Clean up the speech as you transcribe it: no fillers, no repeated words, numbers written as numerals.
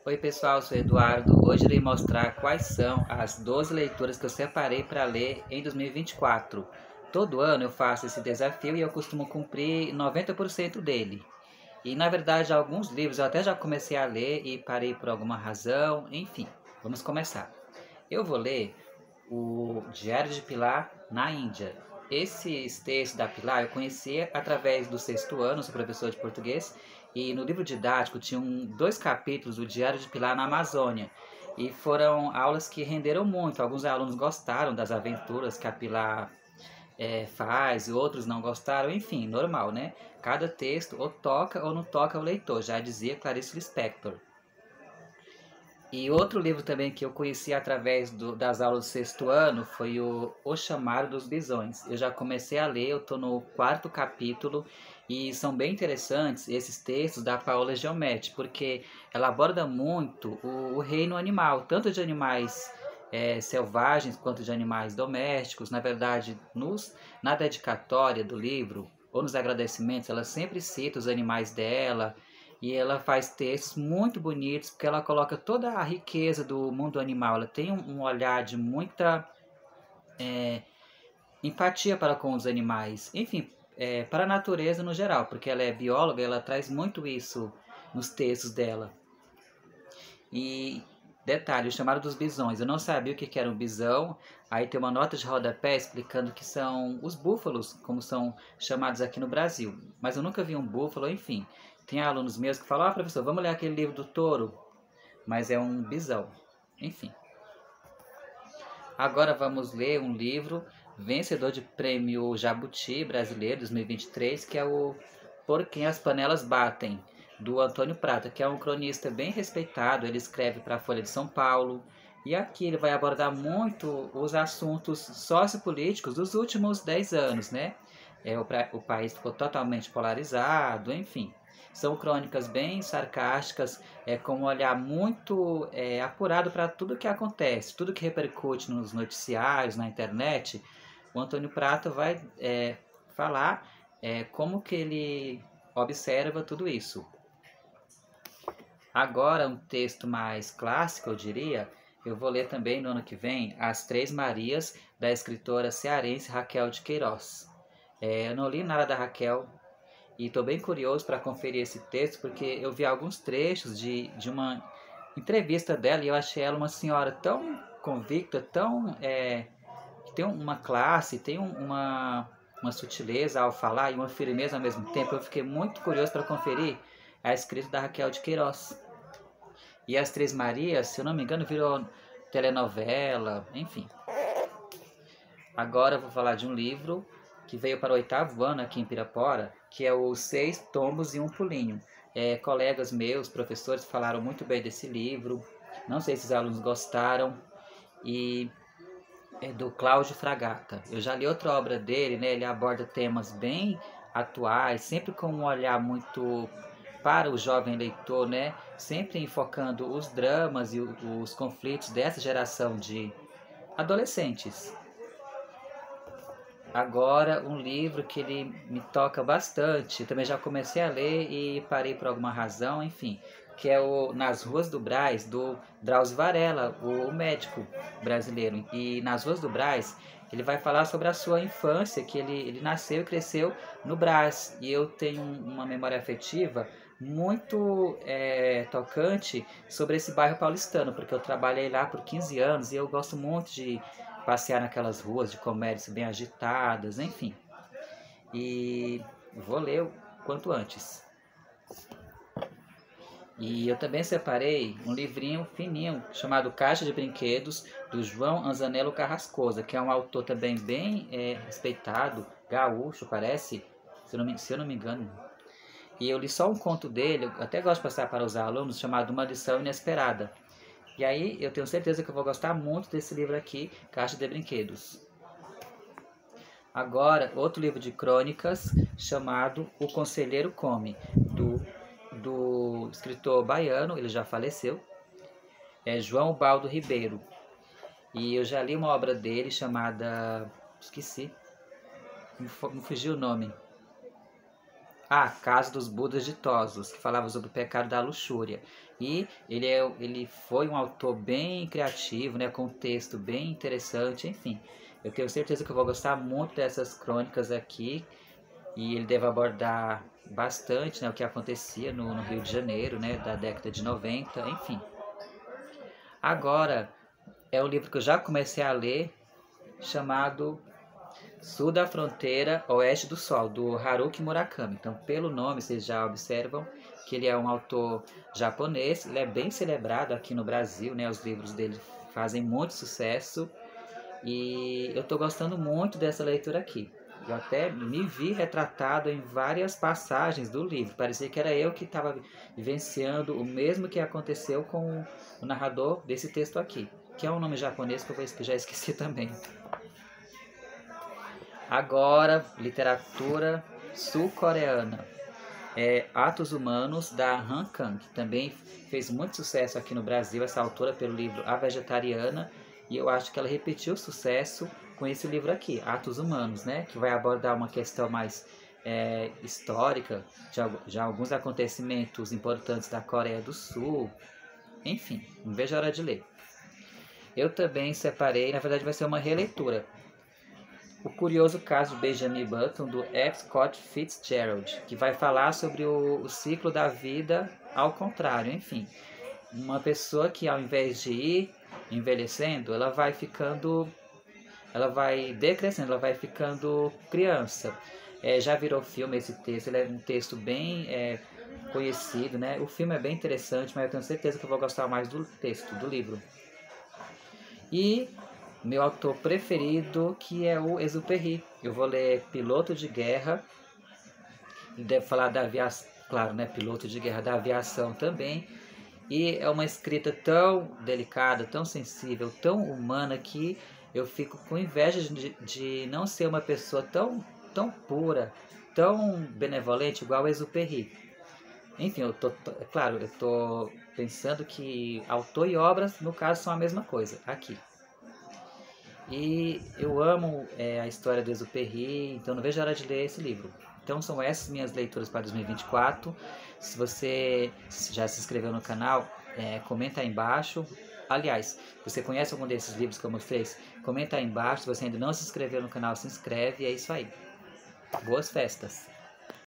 Oi pessoal, eu sou Eduardo. Hoje irei mostrar quais são as 12 leituras que eu separei para ler em 2024. Todo ano eu faço esse desafio e eu costumo cumprir 90% dele. E na verdade alguns livros eu até já comecei a ler e parei por alguma razão, enfim, vamos começar. Eu vou ler o Diário de Pilar na Índia. Esses textos da Pilar eu conhecia através do sexto ano, sou professor de português, e no livro didático tinham dois capítulos do Diário de Pilar na Amazônia. E foram aulas que renderam muito. Alguns alunos gostaram das aventuras que a Pilar faz, e outros não gostaram, enfim, normal, né? Cada texto ou toca ou não toca o leitor, já dizia Clarice Lispector. E outro livro também que eu conheci através das aulas do sexto ano foi o Chamado dos Bisões. Eu já comecei a ler, eu estou no quarto capítulo e são bem interessantes esses textos da Paola Giametti, porque ela aborda muito o reino animal, tanto de animais selvagens quanto de animais domésticos. Na verdade, na dedicatória do livro ou nos agradecimentos, ela sempre cita os animais dela, e ela faz textos muito bonitos, porque ela coloca toda a riqueza do mundo animal. Ela tem um olhar de muita empatia para com os animais. Enfim, para a natureza no geral, porque ela é bióloga, ela traz muito isso nos textos dela. E detalhe, o chamado dos bisões. Eu não sabia o que era um bisão. Aí tem uma nota de rodapé explicando que são os búfalos, como são chamados aqui no Brasil. Mas eu nunca vi um búfalo, enfim. Tem alunos meus que falam: professor, vamos ler aquele livro do touro. Mas é um bisão. Enfim. Agora vamos ler um livro vencedor de prêmio Jabuti brasileiro 2023, que é o Por Quem as Panelas Batem, do Antônio Prata, que é um cronista bem respeitado. Ele escreve para a Folha de São Paulo. E aqui ele vai abordar muito os assuntos sociopolíticos dos últimos 10 anos, né? O país ficou totalmente polarizado, enfim. São crônicas bem sarcásticas, com um olhar muito apurado para tudo que acontece, tudo que repercute nos noticiários, na internet. O Antônio Prata vai falar como que ele observa tudo isso. Agora, um texto mais clássico, eu diria, eu vou ler também no ano que vem As Três Marias, da escritora cearense Raquel de Queiroz. Eu não li nada da Raquel e estou bem curioso para conferir esse texto, porque eu vi alguns trechos de uma entrevista dela e eu achei ela uma senhora tão convicta, que tem uma classe, tem uma sutileza ao falar e uma firmeza ao mesmo tempo. Eu fiquei muito curioso para conferir a escrita da Raquel de Queiroz. E As Três Marias, se eu não me engano, virou telenovela, enfim. Agora eu vou falar de um livro que veio para o oitavo ano aqui em Pirapora, que é o Seis Tombos e um Pulinho. Colegas meus, professores, falaram muito bem desse livro. Não sei se os alunos gostaram. E é do Cláudio Fragata. Eu já li outra obra dele, né? Ele aborda temas bem atuais, sempre com um olhar muito para o jovem leitor, né? Sempre enfocando os dramas e os conflitos dessa geração de adolescentes. Agora, um livro que ele me toca bastante, também já comecei a ler e parei por alguma razão, enfim, que é o Nas Ruas do Brás, do Drauzio Varela, o médico brasileiro. E Nas Ruas do Brás, ele vai falar sobre a sua infância, que ele nasceu e cresceu no Brás. E eu tenho uma memória afetiva muito tocante sobre esse bairro paulistano, porque eu trabalhei lá por 15 anos e eu gosto muito de passear naquelas ruas de comércio bem agitadas, enfim. E vou ler o quanto antes. E eu também separei um livrinho fininho chamado Caixa de Brinquedos, do João Anzanello Carrascosa, que é um autor também bem respeitado, gaúcho, parece, se eu não me engano. E eu li só um conto dele, eu até gosto de passar para os alunos, chamado Uma Lição Inesperada. E aí eu tenho certeza que eu vou gostar muito desse livro aqui, Caixa de Brinquedos. Agora, outro livro de crônicas chamado O Conselheiro Come, do escritor baiano, ele já faleceu, é João Baldo Ribeiro. E eu já li uma obra dele chamada... esqueci, me fugiu o nome. Casa dos Budas Ditosos, que falava sobre o pecado da luxúria. E ele foi um autor bem criativo, né, com um texto bem interessante, enfim. Eu tenho certeza que eu vou gostar muito dessas crônicas aqui, e ele deve abordar bastante, né, o que acontecia no Rio de Janeiro, né, da década de 90, enfim. Agora, é um livro que eu já comecei a ler, chamado Sul da Fronteira, Oeste do Sol, do Haruki Murakami. Então, pelo nome, vocês já observam que ele é um autor japonês, ele é bem celebrado aqui no Brasil, né? Os livros dele fazem muito sucesso e eu estou gostando muito dessa leitura aqui. Eu até me vi retratado em várias passagens do livro. Parecia que era eu que estava vivenciando o mesmo que aconteceu com o narrador desse texto aqui, que é um nome japonês que eu já esqueci também. Agora, literatura sul-coreana. Atos Humanos, da Han Kang, que também fez muito sucesso aqui no Brasil, essa autora, pelo livro A Vegetariana, e eu acho que ela repetiu o sucesso com esse livro aqui, Atos Humanos, né, que vai abordar uma questão mais histórica, de alguns acontecimentos importantes da Coreia do Sul, enfim, não vejo a hora de ler. Eu também separei, na verdade vai ser uma releitura, O Curioso Caso de Benjamin Button, do F. Scott Fitzgerald, que vai falar sobre o ciclo da vida ao contrário, enfim. Uma pessoa que ao invés de ir envelhecendo, ela vai decrescendo, ela vai ficando criança. Já virou filme esse texto, ele é um texto bem conhecido, né? O filme é bem interessante, mas eu tenho certeza que eu vou gostar mais do texto, do livro. E meu autor preferido, que é o Exupéry. Eu vou ler Piloto de Guerra, e deve falar da aviação, claro, né? Piloto de Guerra da aviação também. E é uma escrita tão delicada, tão sensível, tão humana, que eu fico com inveja de não ser uma pessoa tão pura, tão benevolente igual o Exupéry. Enfim, claro, eu tô pensando que autor e obras, no caso, são a mesma coisa, aqui. E eu amo a história do Exupéry, então não vejo a hora de ler esse livro. Então são essas minhas leituras para 2024. Se você já se inscreveu no canal, comenta aí embaixo. Aliás, você conhece algum desses livros que eu mostrei? Comenta aí embaixo. Se você ainda não se inscreveu no canal, se inscreve. E é isso aí. Boas festas!